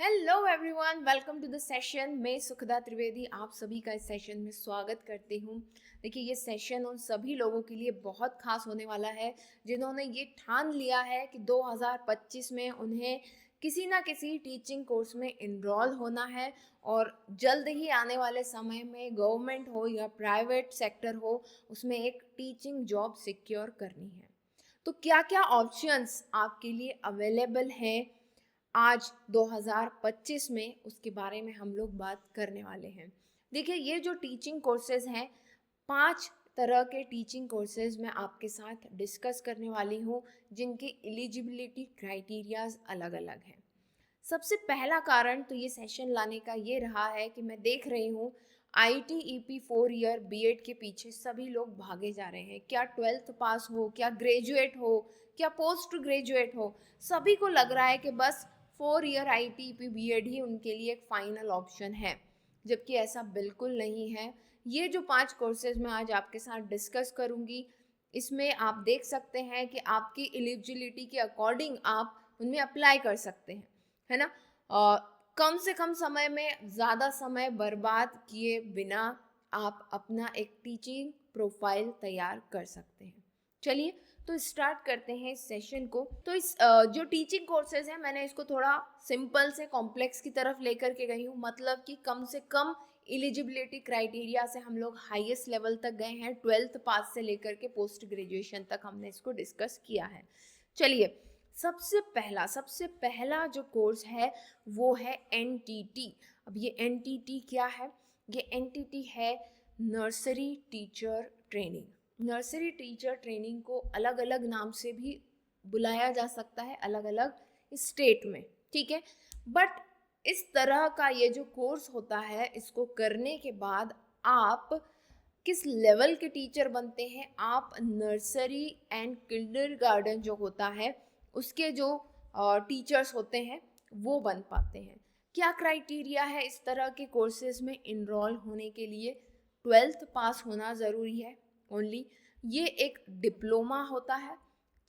Hello everyone, welcome to the session. मैं सुखदा त्रिवेदी आप सभी का इस सेशन में स्वागत करती हूँ। देखिए, ये सेशन उन सभी लोगों के लिए बहुत खास होने वाला है जिन्होंने ये ठान लिया है कि 2025 में उन्हें किसी ना किसी टीचिंग कोर्स में इनरोल होना है और जल्द ही आने वाले समय में गवर्नमेंट हो या प्राइवेट सेक्टर हो, उसमें एक टीचिंग जॉब सिक्योर करनी है। तो क्या क्या ऑप्शंस आपके लिए अवेलेबल हैं आज 2025 में, उसके बारे में हम लोग बात करने वाले हैं। देखिए, ये जो टीचिंग कोर्सेज हैं, 5 तरह के टीचिंग कोर्सेज मैं आपके साथ डिस्कस करने वाली हूँ, जिनकी एलिजिबिलिटी क्राइटेरियाज अलग अलग हैं। सबसे पहला कारण तो ये सेशन लाने का ये रहा है कि मैं देख रही हूँ ITEP 4 ईयर बीएड के पीछे सभी लोग भागे जा रहे हैं। क्या 12th पास हो, क्या ग्रेजुएट हो, क्या पोस्ट ग्रेजुएट हो, सभी को लग रहा है कि बस 4 ईयर ITEP बीएड ही उनके लिए एक फाइनल ऑप्शन है, जबकि ऐसा बिल्कुल नहीं है। ये जो 5 कोर्सेज मैं आज आपके साथ डिस्कस करूँगी, इसमें आप देख सकते हैं कि आपकी एलिजिबिलिटी के अकॉर्डिंग आप उनमें अप्लाई कर सकते हैं, है ना। कम से कम समय में ज़्यादा समय बर्बाद किए बिना आप अपना एक टीचिंग प्रोफाइल तैयार कर सकते हैं। चलिए, तो स्टार्ट करते हैं इस सेशन को। तो इस जो टीचिंग कोर्सेज है, मैंने इसको थोड़ा सिंपल से कॉम्प्लेक्स की तरफ लेकर के गई हूँ। मतलब कि कम से कम एलिजिबिलिटी क्राइटेरिया से हम लोग हाईएस्ट लेवल तक गए हैं। 12th पास से लेकर के पोस्ट ग्रेजुएशन तक हमने इसको डिस्कस किया है। चलिए, सबसे पहला जो कोर्स है वो है NTT। अब ये NTT क्या है? ये NTT है nursery teacher training. Nursery teacher training को अलग अलग नाम से भी बुलाया जा सकता है अलग अलग स्टेट में, ठीक है। बट इस तरह का ये जो कोर्स होता है, इसको करने के बाद आप किस लेवल के टीचर बनते हैं? आप नर्सरी एंड किंडरगार्टन जो होता है, उसके जो टीचर्स होते हैं वो बन पाते हैं। क्या क्राइटेरिया है इस तरह के कोर्सेज में इनरोल होने के लिए? 12th पास होना ज़रूरी है ओनली। ये एक डिप्लोमा होता है,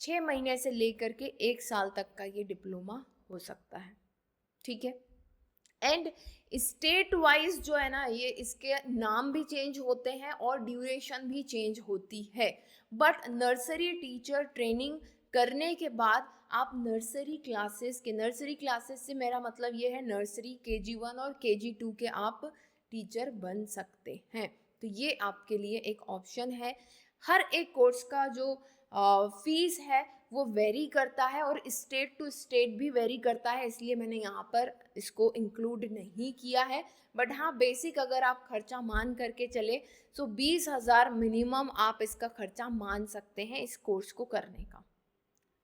6 महीने से लेकर के 1 साल तक का ये डिप्लोमा हो सकता है, ठीक है। एंड स्टेट वाइज जो है ना, ये इसके नाम भी चेंज होते हैं और ड्यूरेशन भी चेंज होती है। बट नर्सरी टीचर ट्रेनिंग करने के बाद आप नर्सरी क्लासेस से मेरा मतलब ये है नर्सरी KG1 और KG2 के आप टीचर बन सकते हैं। तो ये आपके लिए एक ऑप्शन है। हर एक कोर्स का जो फीस है वो वेरी करता है और स्टेट टू स्टेट भी वेरी करता है, इसलिए मैंने यहाँ पर इसको इंक्लूड नहीं किया है। बट हाँ, बेसिक अगर आप खर्चा मान करके चले तो 20,000 मिनिमम आप इसका खर्चा मान सकते हैं इस कोर्स को करने का,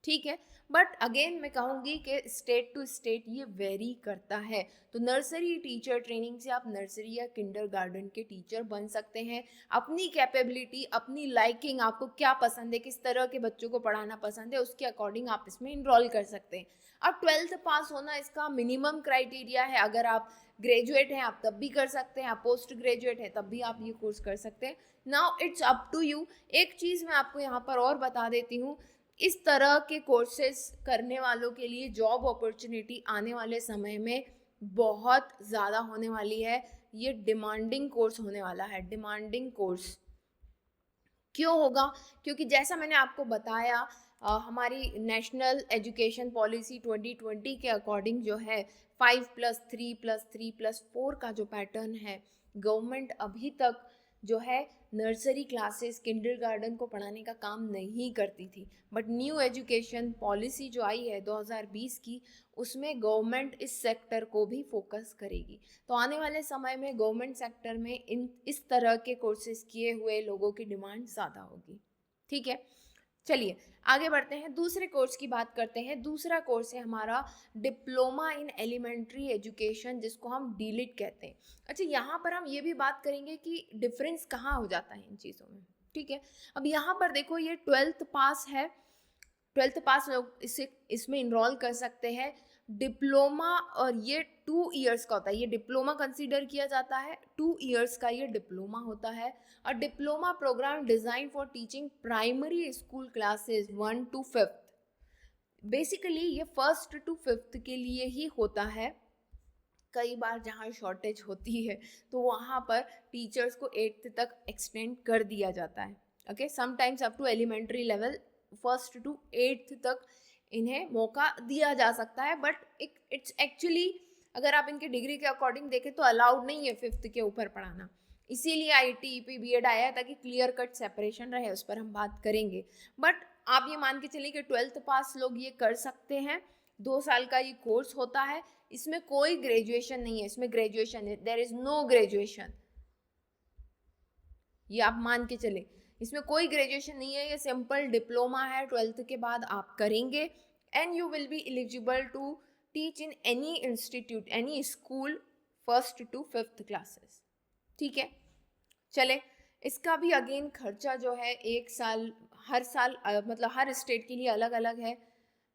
ठीक है। बट अगेन मैं कहूँगी कि स्टेट टू स्टेट ये वेरी करता है। तो नर्सरी टीचर ट्रेनिंग से आप नर्सरी या किंडरगार्टन के टीचर बन सकते हैं। अपनी कैपेबिलिटी, अपनी लाइकिंग, आपको क्या पसंद है, किस तरह के बच्चों को पढ़ाना पसंद है, उसके अकॉर्डिंग आप इसमें इनरोल कर सकते हैं। अब 12th पास होना इसका मिनिमम क्राइटेरिया है। अगर आप ग्रेजुएट हैं आप तब भी कर सकते हैं, आप पोस्ट ग्रेजुएट हैं तब भी आप ये कोर्स कर सकते हैं। Now it's up to you. एक चीज़ मैं आपको यहाँ पर और बता देती हूँ, इस तरह के कोर्सेज करने वालों के लिए जॉब अपॉर्चुनिटी आने वाले समय में बहुत ज़्यादा होने वाली है। ये डिमांडिंग कोर्स होने वाला है। डिमांडिंग कोर्स क्यों होगा? क्योंकि जैसा मैंने आपको बताया, हमारी नेशनल एजुकेशन पॉलिसी 2020 के अकॉर्डिंग जो है 5+3+3+4 का जो पैटर्न है, गवर्नमेंट अभी तक जो है नर्सरी क्लासेस किंडरगार्टन को पढ़ाने का काम नहीं करती थी। बट न्यू एजुकेशन पॉलिसी जो आई है 2020 की, उसमें गवर्नमेंट इस सेक्टर को भी फोकस करेगी। तो आने वाले समय में गवर्नमेंट सेक्टर में इस तरह के कोर्सेज किए हुए लोगों की डिमांड ज़्यादा होगी, ठीक है। चलिए आगे बढ़ते हैं, दूसरे कोर्स की बात करते हैं। दूसरा कोर्स है हमारा डिप्लोमा इन एलिमेंट्री एजुकेशन, जिसको हम डीलिट कहते हैं। अच्छा, यहाँ पर हम ये भी बात करेंगे कि डिफरेंस कहाँ हो जाता है इन चीज़ों में, ठीक है। अब यहाँ पर देखो, ये 12th पास है, 12th पास लोग इसमें इनरोल कर सकते हैं। डिप्लोमा, और ये 2 इयर्स का होता है। ये डिप्लोमा कंसीडर किया जाता है, 2 इयर्स का ये डिप्लोमा होता है। और diploma program design for teaching primary school classes 1 to 5। Basically ये 1st to 5th के लिए ही होता है। कई बार जहाँ शॉर्टेज होती है तो वहाँ पर टीचर्स को 8th तक एक्सटेंड कर दिया जाता है. Okay, sometimes up to elementary level 1st to 8th तक इन्हें मौका दिया जा सकता है, बट इट्स एक्चुअली अगर आप इनके डिग्री के अकॉर्डिंग देखें तो अलाउड नहीं है 5th के ऊपर पढ़ाना. इसीलिए ITEP BEd आया है ताकि क्लियर कट सेपरेशन रहे, उस पर हम बात करेंगे. बट आप ये मान के चलिए कि 12th पास लोग ये कर सकते हैं. 2 साल का ये कोर्स होता है, इसमें कोई ग्रेजुएशन नहीं है, इसमें ग्रेजुएशन है, देयर इज नो ग्रेजुएशन. ये आप मान के चले, इसमें कोई ग्रेजुएशन नहीं है, ये सिंपल डिप्लोमा है. 12th के बाद आप करेंगे and you will be eligible to teach in any institute, any school 1st to 5th classes. ठीक है, चले. इसका भी अगेन खर्चा जो है 1 साल, हर साल मतलब हर स्टेट के लिए अलग अलग है.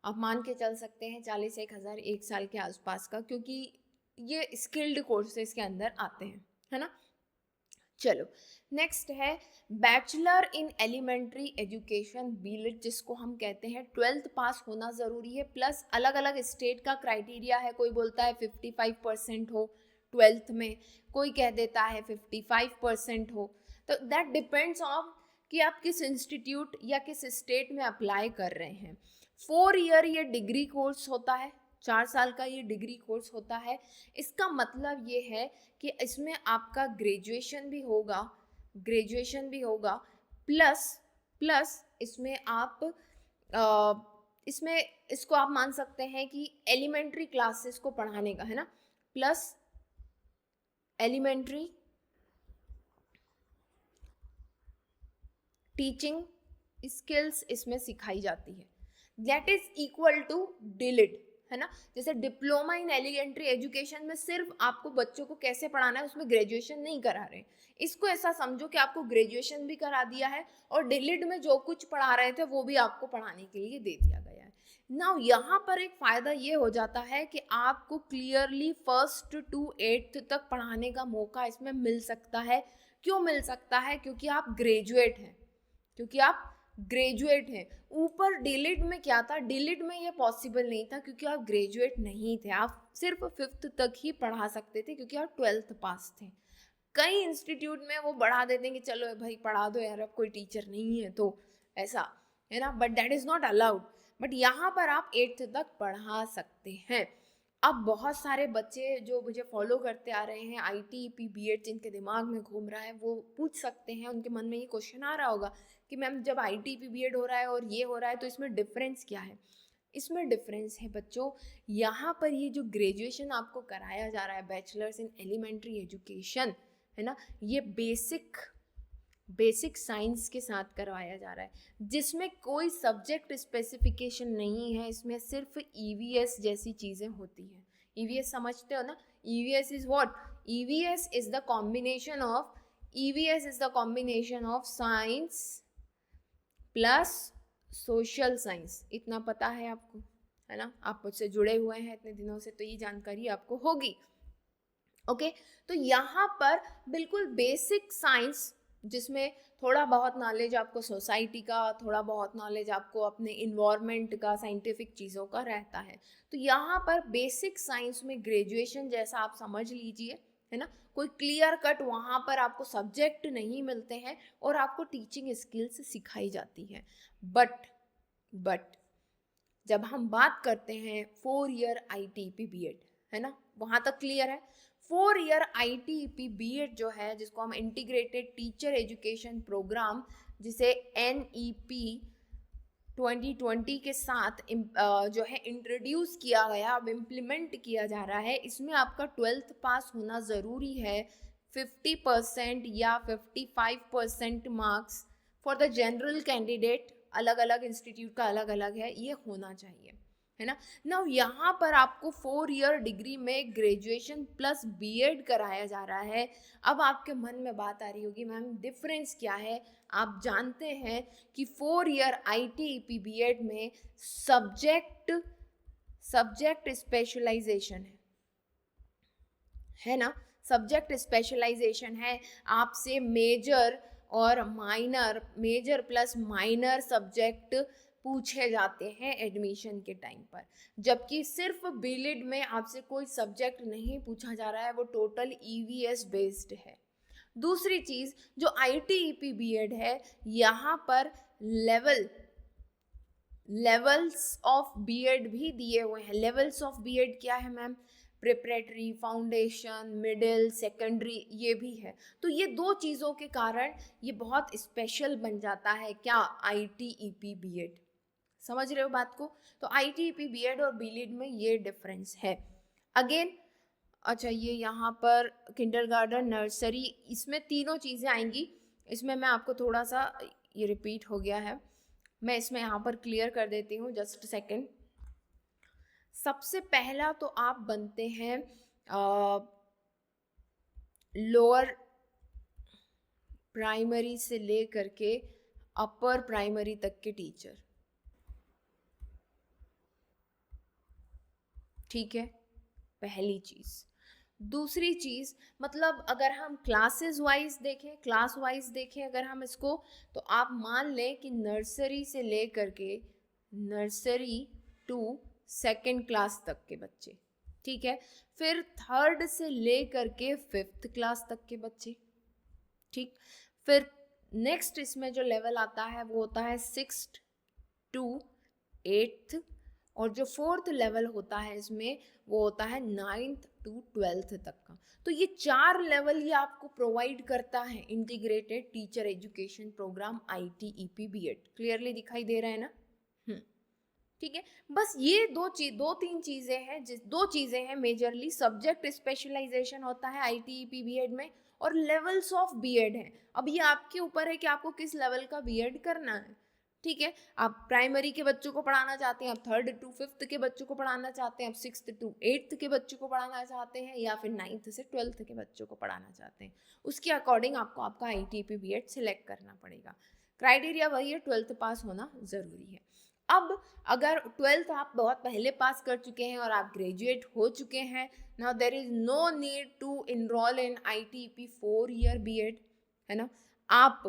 आप मान के चल सकते हैं 40,000 1 साल के आसपास का, क्योंकि ये स्किल्ड कोर्सेज के अंदर आते हैं, है ना. चलो, नेक्स्ट है bachelor in elementary education BLED, जिसको हम कहते हैं. 12th पास होना ज़रूरी है, प्लस अलग अलग स्टेट का क्राइटेरिया है. कोई बोलता है 55% हो 12th में, कोई कह देता है 55% हो. तो दैट डिपेंड्स ऑन कि आप किस इंस्टीट्यूट या किस स्टेट में अप्लाई कर रहे हैं. 4 ईयर ये डिग्री कोर्स होता है, 4 साल का ये डिग्री कोर्स होता है. इसका मतलब ये है कि इसमें आपका ग्रेजुएशन भी होगा प्लस इसमें आप इसमें इसको आप मान सकते हैं कि एलिमेंट्री क्लासेस को पढ़ाने का, है ना, प्लस एलिमेंट्री टीचिंग स्किल्स इसमें सिखाई जाती है. That is equal to DLED, है ना. जैसे डिप्लोमा इन एलिमेंट्री एजुकेशन में सिर्फ आपको बच्चों को कैसे पढ़ाना है, उसमें ग्रेजुएशन नहीं करा रहे. इसको ऐसा समझो कि आपको ग्रेजुएशन भी करा दिया है और DLED में जो कुछ पढ़ा रहे थे वो भी आपको पढ़ाने के लिए दे दिया गया है. नाउ यहाँ पर एक फ़ायदा ये हो जाता है कि आपको क्लियरली 1st to 8th तक पढ़ाने का मौका इसमें मिल सकता है. क्यों मिल सकता है? क्योंकि आप ग्रेजुएट हैं. ऊपर DLED में क्या था, DLED में ये पॉसिबल नहीं था क्योंकि आप ग्रेजुएट नहीं थे, आप सिर्फ 5th तक ही पढ़ा सकते थे क्योंकि आप 12th पास थे. कई इंस्टीट्यूट में वो बढ़ा देते हैं कि चलो भाई पढ़ा दो यार, अब कोई टीचर नहीं है तो ऐसा, है ना, but that is not allowed. But यहाँ पर आप 8th तक पढ़ा सकते हैं. अब बहुत सारे बच्चे जो मुझे फॉलो करते आ रहे हैं ITEP BEd, जिनके दिमाग में घूम रहा है, वो पूछ सकते हैं, उनके मन में ये क्वेश्चन आ रहा होगा कि मैम जब ITEP BEd हो रहा है और ये हो रहा है तो इसमें डिफरेंस क्या है. इसमें डिफरेंस है बच्चों, यहाँ पर ये जो ग्रेजुएशन आपको कराया जा रहा है, बैचलर्स इन एलिमेंट्री एजुकेशन, है ना, ये बेसिक साइंस के साथ करवाया जा रहा है, जिसमें कोई सब्जेक्ट स्पेसिफिकेशन नहीं है. इसमें सिर्फ EVS जैसी चीज़ें होती हैं. EVS समझते हो ना? EVS is what? EVS is the combination of science plus social science. इतना पता है आपको, है ना, आप मुझसे जुड़े हुए हैं इतने दिनों से तो ये जानकारी आपको होगी. ओके, तो यहाँ पर बिल्कुल बेसिक साइंस, जिसमें थोड़ा बहुत नॉलेज आपको सोसाइटी का, थोड़ा बहुत नॉलेज आपको अपने इन्वायरमेंट का, साइंटिफिक चीज़ों का रहता है. तो यहाँ पर बेसिक साइंस में ग्रेजुएशन जैसा आप समझ लीजिए, है ना. कोई क्लियर कट वहाँ पर आपको सब्जेक्ट नहीं मिलते हैं और आपको टीचिंग स्किल्स सिखाई जाती है. बट जब हम बात करते हैं 4 ईयर ITEP BEd, है ना, वहाँ तक क्लियर है. 4 ईयर ITEP BEd जो है, जिसको हम इंटीग्रेटेड टीचर एजुकेशन प्रोग्राम, जिसे NEP 2020 के साथ जो है इंट्रोड्यूस किया गया, अब इम्प्लीमेंट किया जा रहा है. इसमें आपका 12th पास होना ज़रूरी है. 50% या 55% marks for the general candidate, अलग अलग इंस्टीट्यूट का अलग अलग है, ये होना चाहिए, है ना. नाउ यहाँ पर आपको 4 ईयर डिग्री में ग्रेजुएशन प्लस BEd कराया जा रहा है. अब आपके मन में बात आ रही होगी, मैम डिफरेंस क्या है? आप जानते हैं कि 4 ईयर ITEP BEd में सब्जेक्ट स्पेशलाइजेशन है ना, सब्जेक्ट स्पेशलाइजेशन है. आपसे मेजर और minor, major plus minor subject पूछे जाते हैं एडमिशन के टाइम पर, जबकि सिर्फ बीलिड में आपसे कोई सब्जेक्ट नहीं पूछा जा रहा है, वो टोटल ईवीएस बेस्ड है। दूसरी चीज़ जो ITEP बीएड है, यहाँ पर लेवल्स ऑफ बीएड भी दिए हुए हैं। लेवल्स ऑफ बीएड क्या है ma'am? Preparatory, foundation, middle, secondary, ये भी है। तो ये दो चीज़ों के कारण ये बहुत स्पेशल बन जाता है। क्या? ITEP B Ed. समझ रहे हो बात को? तो ITEP बीएड और बीलिड में ये डिफरेंस है। अगेन अच्छा, ये यहाँ पर किंडरगार्टन, नर्सरी, इसमें तीनों चीज़ें आएंगी। इसमें मैं आपको थोड़ा सा, ये रिपीट हो गया है, मैं इसमें यहाँ पर क्लियर कर देती हूँ, जस्ट सेकेंड। सबसे पहला तो आप बनते हैं लोअर प्राइमरी से ले करके अपर प्राइमरी तक के टीचर, ठीक है, पहली चीज़। दूसरी चीज़, मतलब अगर हम क्लासेस वाइज देखें अगर हम इसको, तो आप मान लें कि नर्सरी से ले करके नर्सरी टू सेकेंड क्लास तक के बच्चे, ठीक है, फिर थर्ड से ले करके फिफ्थ क्लास तक के बच्चे, ठीक, फिर नेक्स्ट इसमें जो लेवल आता है वो होता है 6th to 8th, और जो फोर्थ लेवल होता है इसमें वो होता है 9th to 12th तक का। तो ये 4 लेवल ये आपको प्रोवाइड करता है integrated teacher education programme ITEP BEd. Clearly दिखाई दे रहा है ना? ठीक है, बस ये दो तीन चीज़ें हैं, दो चीज़ें हैं मेजरली। सब्जेक्ट स्पेशलाइजेशन होता है ITEP बीएड में, और लेवल्स ऑफ बीएड है। अब ये आपके ऊपर है कि आपको किस लेवल का बीएड करना है, ठीक है। आप प्राइमरी के बच्चों को पढ़ाना चाहते हैं, आप 3rd to 5th के बच्चों को पढ़ाना चाहते हैं, आप 6th to 8th के बच्चों को पढ़ाना चाहते हैं, या फिर 9th से 12th के बच्चों को पढ़ाना चाहते हैं, उसके अकॉर्डिंग आपको आपका ITEP बीएड सिलेक्ट करना पड़ेगा। क्राइटेरिया वही है, 12th पास होना ज़रूरी है। अब अगर 12th आप बहुत पहले पास कर चुके हैं और आप ग्रेजुएट हो चुके हैं, now there is no need to enrol in ITEP 4-year BEd, है ना। आप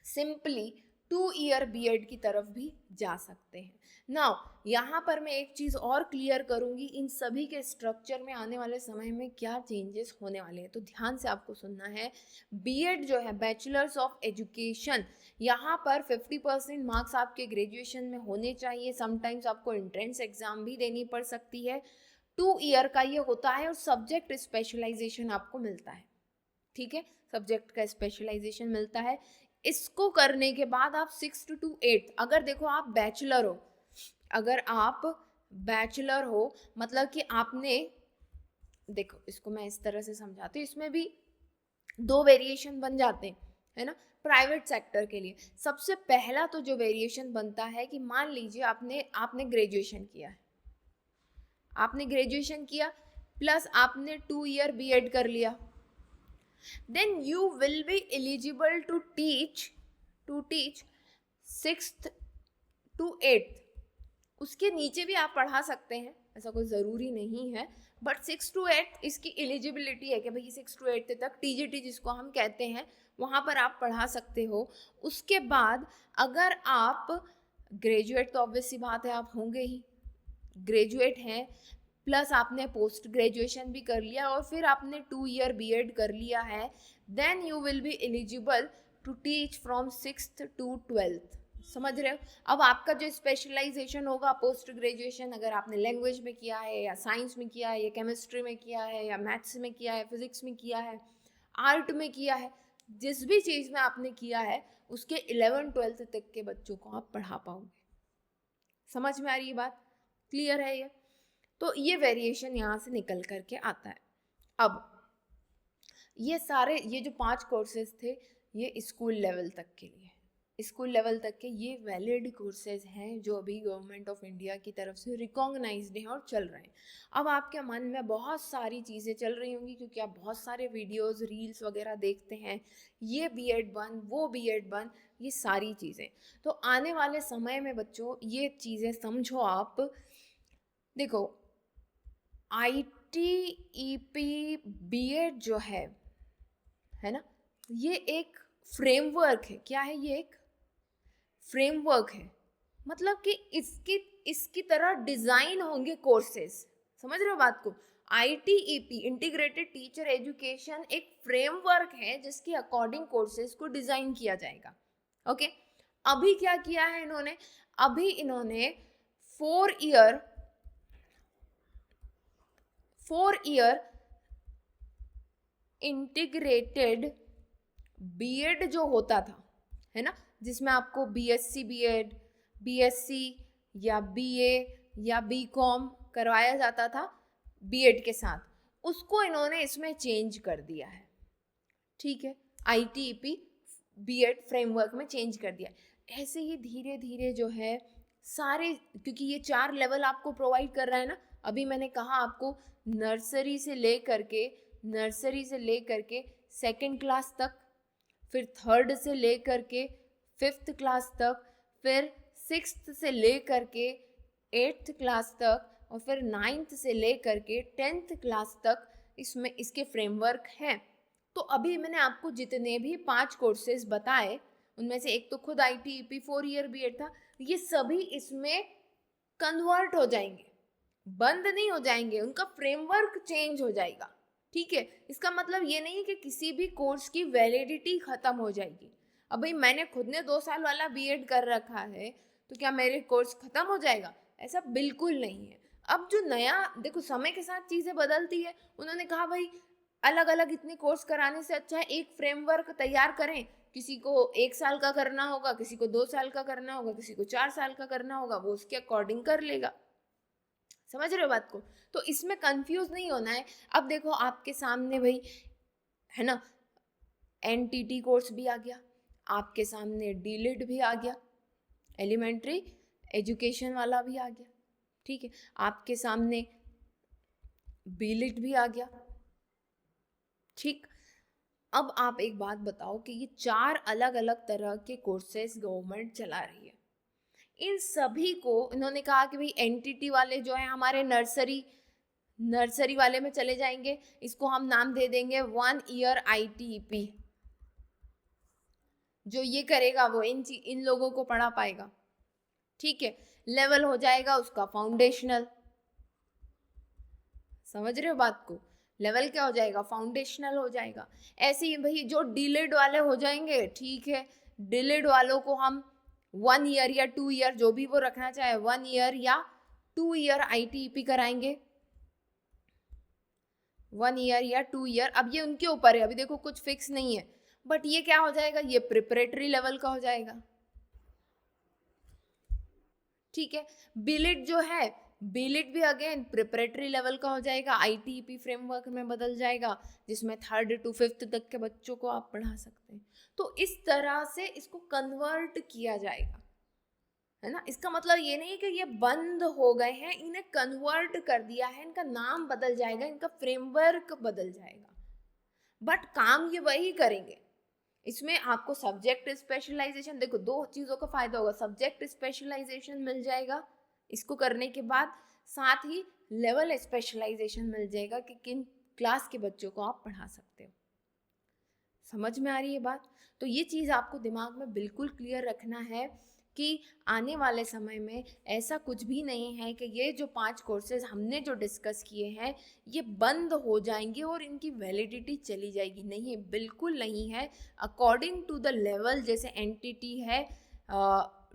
सिंपली 2-year बीएड की तरफ भी जा सकते हैं। नाउ यहाँ पर मैं एक चीज़ और क्लियर करूँगी, इन सभी के स्ट्रक्चर में आने वाले समय में क्या चेंजेस होने वाले हैं, तो ध्यान से आपको सुनना है। बीएड जो है, बैचलर्स ऑफ एजुकेशन, यहाँ पर 50% मार्क्स आपके ग्रेजुएशन में होने चाहिए। समटाइम्स आपको एंट्रेंस एग्जाम भी देनी पड़ सकती है। 2 year का ये होता है, और सब्जेक्ट स्पेशलाइजेशन आपको मिलता है, ठीक है, सब्जेक्ट का स्पेशलाइजेशन मिलता है। इसको करने के बाद आप 6th to 8th, अगर देखो आप बैचलर हो, मतलब कि आपने, देखो इसको मैं इस तरह से समझाती हूँ, इसमें भी 2 वेरिएशन बन जाते हैं, है ना, प्राइवेट सेक्टर के लिए। सबसे पहला तो जो वेरिएशन बनता है कि मान लीजिए आपने ग्रेजुएशन किया, प्लस आपने 2 year बीएड कर लिया, then you will be eligible to teach 6th to 8th। उसके नीचे भी आप पढ़ा सकते हैं, ऐसा कोई ज़रूरी नहीं है, बट 6 to 8 इसकी एलिजिबिलिटी है कि भाई 6 to 8 तक TGT जिसको हम कहते हैं, वहाँ पर आप पढ़ा सकते हो। उसके बाद अगर आप ग्रेजुएट, तो ऑब्वियस सी बात है आप होंगे ही, ग्रेजुएट हैं, प्लस आपने पोस्ट ग्रेजुएशन भी कर लिया और फिर आपने 2 year बीएड कर लिया है, then you will be eligible to teach from 6th to 12th। समझ रहे हो? अब आपका जो स्पेशलाइजेशन होगा पोस्ट ग्रेजुएशन, अगर आपने लैंग्वेज में किया है, या साइंस में किया है, या केमिस्ट्री में किया है, या मैथ्स में किया है, फिजिक्स में किया है, आर्ट में किया है, जिस भी चीज़ में आपने किया है, उसके 11th-12th तक के बच्चों को आप पढ़ा पाओगे। समझ में आ रही है बात? क्लियर है ये? तो ये वेरिएशन यहाँ से निकल करके आता है। अब ये जो 5 कोर्सेज थे, ये स्कूल लेवल तक के लिए, स्कूल लेवल तक के ये वैलिड कोर्सेज हैं जो अभी गवर्नमेंट ऑफ इंडिया की तरफ से रिकॉग्नाइज्ड हैं और चल रहे हैं। अब आपके मन में बहुत सारी चीज़ें चल रही होंगी, क्योंकि आप बहुत सारे वीडियोस, रील्स वगैरह देखते हैं, ये बीएड बन, वो बीएड बन, ये सारी चीज़ें। तो आने वाले समय में बच्चों ये चीज़ें समझो आप। देखो, ITEP बीएड जो है ना, ये एक फ्रेमवर्क है। क्या है? ये एक फ्रेमवर्क है मतलब कि इसकी तरह डिजाइन होंगे कोर्सेज। समझ रहे हो बात को? ITEP इंटीग्रेटेड टीचर एजुकेशन एक फ्रेमवर्क है जिसके अकॉर्डिंग कोर्सेज को डिजाइन किया जाएगा। ओके, अभी क्या किया है इन्होंने? अभी इन्होंने 4 ईयर इंटीग्रेटेड बीएड जो होता था, है ना, जिसमें आपको BSc बीएड, BSc या BA या BCom करवाया जाता था बीएड के साथ, उसको इन्होंने इसमें चेंज कर दिया है। ठीक है, ITEP बीएड फ्रेमवर्क में चेंज कर दिया है। ऐसे ही धीरे धीरे जो है सारे, क्योंकि ये 4 लेवल आपको प्रोवाइड कर रहा है ना, अभी मैंने कहा आपको नर्सरी से लेकर के सेकेंड क्लास तक, फिर थर्ड से लेकर के 5th क्लास तक, फिर 6th से लेकर के 8th क्लास तक, और फिर 9th से लेकर के 10th क्लास तक इसमें इसके फ्रेमवर्क हैं। तो अभी मैंने आपको जितने भी 5 कोर्सेज बताए, उनमें से एक तो खुद ITEP 4 ईयर बीएड था, ये सभी इसमें कन्वर्ट हो जाएंगे, बंद नहीं हो जाएंगे, उनका फ्रेमवर्क चेंज हो जाएगा। ठीक है, इसका मतलब ये नहीं कि किसी भी कोर्स की वैलिडिटी खत्म हो जाएगी। अब भाई मैंने खुद ने 2 साल वाला बीएड कर रखा है, तो क्या मेरे कोर्स खत्म हो जाएगा? ऐसा बिल्कुल नहीं है। अब जो नया, देखो समय के साथ चीजें बदलती है, उन्होंने कहा भाई अलग अलग इतने कोर्स कराने से अच्छा है एक फ्रेमवर्क तैयार करें। किसी को 1 साल का करना होगा, किसी को 2 साल का करना होगा, किसी को 4 साल का करना होगा, वो उसके अकॉर्डिंग कर लेगा। समझ रहे हो बात को? तो इसमें कंफ्यूज नहीं होना है। अब देखो आपके सामने भाई, है ना, NTT कोर्स भी आ गया, आपके सामने DLED भी आ गया, एलिमेंट्री एजुकेशन वाला भी आ गया। ठीक है, आपके सामने BLED भी आ गया। ठीक, अब आप एक बात बताओ कि ये 4 अलग अलग तरह के कोर्सेज गवर्नमेंट चला रही है, इन सभी को इन्होंने कहा कि भाई NTT वाले जो है हमारे नर्सरी वाले में चले जाएंगे, इसको हम नाम दे देंगे 1 ईयर ITEP। जो ये करेगा वो इन लोगों को पढ़ा पाएगा। ठीक है, लेवल हो जाएगा उसका फाउंडेशनल। समझ रहे हो बात को? लेवल क्या हो जाएगा? फाउंडेशनल हो जाएगा। ऐसे ही भाई जो DLED वाले हो जाएंगे, ठीक है, DLED वालों को हम 1 ईयर या 2 ईयर, जो भी वो रखना चाहे, 1 ईयर या 2 ईयर ITEP कराएंगे। 1 ईयर या 2 ईयर, अब ये उनके ऊपर है, अभी देखो कुछ फिक्स नहीं है, बट ये क्या हो जाएगा? ये प्रिपरेटरी लेवल का हो जाएगा। ठीक है, BLED जो है, BLED भी अगेन प्रिपरेटरी लेवल का हो जाएगा, ITEP फ्रेमवर्क में बदल जाएगा, जिसमें 3rd to 5th तक के बच्चों को आप पढ़ा सकते हैं। तो इस तरह से इसको कन्वर्ट किया जाएगा, है ना। इसका मतलब ये नहीं कि ये बंद हो गए हैं, इन्हें कन्वर्ट कर दिया है, इनका नाम बदल जाएगा, इनका फ्रेमवर्क बदल जाएगा, बट काम ये वही करेंगे। इसमें आपको सब्जेक्ट स्पेशलाइजेशन, देखो 2 चीज़ों का फायदा होगा, सब्जेक्ट स्पेशलाइजेशन मिल जाएगा इसको करने के बाद, साथ ही लेवल स्पेशलाइजेशन मिल जाएगा कि किन क्लास के बच्चों को आप पढ़ा सकते हो। समझ में आ रही है बात? तो ये चीज़ आपको दिमाग में बिल्कुल क्लियर रखना है कि आने वाले समय में ऐसा कुछ भी नहीं है कि ये जो 5 कोर्सेज हमने जो डिस्कस किए हैं ये बंद हो जाएंगे और इनकी वैलिडिटी चली जाएगी। नहीं, बिल्कुल नहीं है। अकॉर्डिंग टू द लेवल, जैसे NTT है,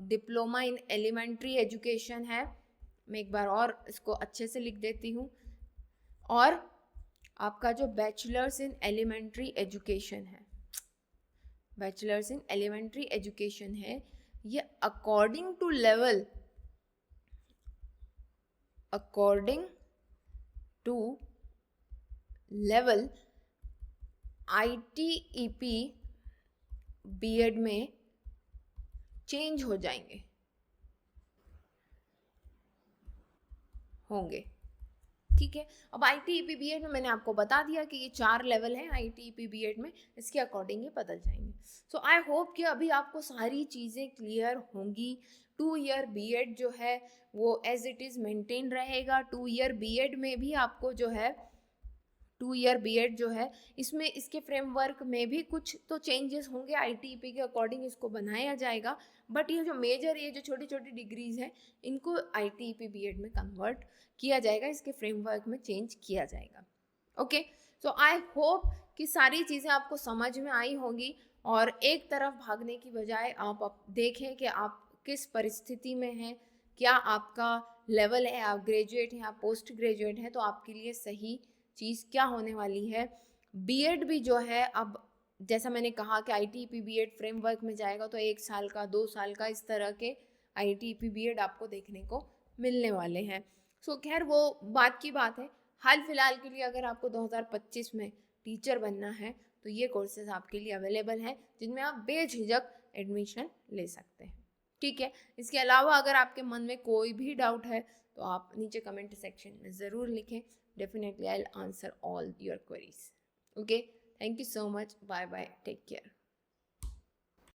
डिप्लोमा इन एलिमेंट्री एजुकेशन है, मैं एक बार और इसको अच्छे से लिख देती हूँ, और आपका जो बैचलर्स इन एलिमेंट्री एजुकेशन है, बैचलर्स इन एलिमेंट्री एजुकेशन है, ये according to level, ITEP BEd में चेंज हो जाएंगे, होंगे। ठीक है, अब ITEP बीएड में मैंने आपको बता दिया कि ये 4 लेवल हैं ITEP बीएड में, इसके अकॉर्डिंग ये बदल जाएंगे। सो आई होप कि अभी आपको सारी चीज़ें क्लियर होंगी। 2 ईयर बीएड जो है वो एज इट इज़ मेंटेन रहेगा। 2 ईयर बीएड में भी आपको जो है 2 ईयर बीएड जो है, इसमें इसके फ्रेमवर्क में भी कुछ तो चेंजेस होंगे, आईटीईपी के अकॉर्डिंग इसको बनाया जाएगा, बट ये जो मेजर, ये जो छोटी छोटी डिग्रीज हैं, इनको आईटीईपी बीएड में कन्वर्ट किया जाएगा, इसके फ्रेमवर्क में चेंज किया जाएगा। ओके, सो आई होप कि सारी चीज़ें आपको समझ में आई होंगी, और एक तरफ भागने की बजाय आप देखें कि आप किस परिस्थिति में हैं, क्या आपका लेवल है, आप ग्रेजुएट हैं, आप पोस्ट ग्रेजुएट हैं, तो आपके लिए सही चीज़ क्या होने वाली है। बीएड भी जो है, अब जैसा मैंने कहा कि आईटीईपी बीएड फ्रेमवर्क में जाएगा, तो 1 साल का, 2 साल का, इस तरह के आईटीईपी बीएड आपको देखने को मिलने वाले हैं। सो खैर वो बात की बात है। हाल फिलहाल के लिए अगर आपको 2025 में टीचर बनना है, तो ये कोर्सेज आपके लिए अवेलेबल हैं, जिनमें आप बेझिझक एडमिशन ले सकते हैं। ठीक है, इसके अलावा अगर आपके मन में कोई भी डाउट है, तो आप नीचे कमेंट सेक्शन में ज़रूर लिखें। Definitely I will answer all your queries. Okay, thank you so much, bye bye, take care.